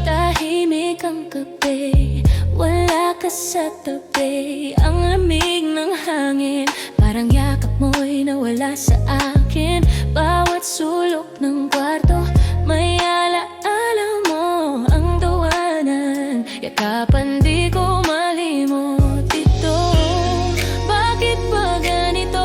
Tahimik ang gabi, wala ka sa tabi. Ang lamig ng hangin, parang yakap mo'y nawala sa akin. Bawat sulok ng kwarto, may alaala mo ang tawanan. Yakapan di ko malimot ito. Bakit ba ganito?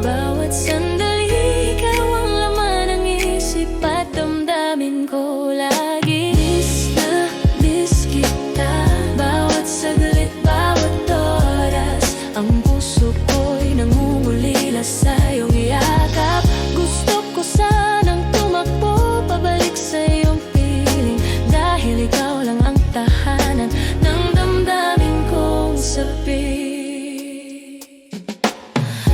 Bawat sandali, ikaw ang laman ng isip at damdamin ko lagi. Miss na miss kita, bawat saglit, bawat oras. Ang puso ko'y nangungulila sa iyong yakap. Gusto ko sanang tumakbo pabalik sa iyong piling, dahil ikaw lang ang tahanan ng damdamin kong sabi.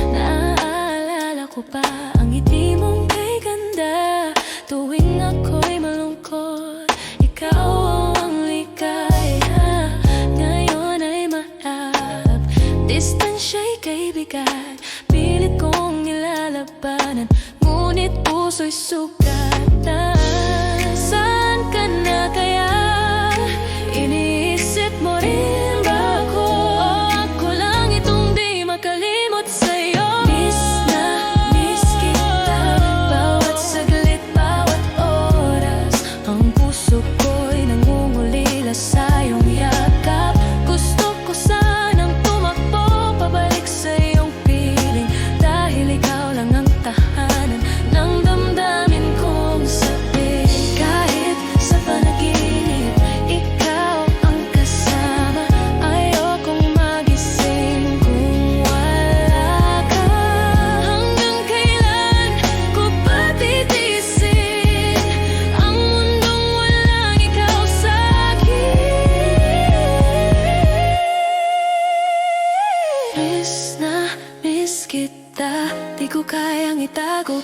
Naaalala ko pa ang ngiti mong kay ganda, tuwing ako'y malungkot, ikaw ang ligaya. Ngayon ay mahab, distansya'y kaibigan, pilit kong nilalabanan, ngunit puso'y sugatan. Saan ka na kaya? Iniisip mo rin ba ako? O ako lang itong di makalimot sa'yo? Miss na miss kita, bawat saglit, bawat oras. Ang puso ko'y nangungulila sa iyong yakap. Gusto ko sanang tumakbo pabalik sa iyong piling, dahil ikaw lang ang tahanan ng damdamin kong sabi. Kahit sa panaginip, ikaw ang kasama. Ayokong magising kung wala ka. Hanggang kailan ko pa titiisin ang mundong walang ikaw sa'kin? Miss na miss kita, di ko kayang itago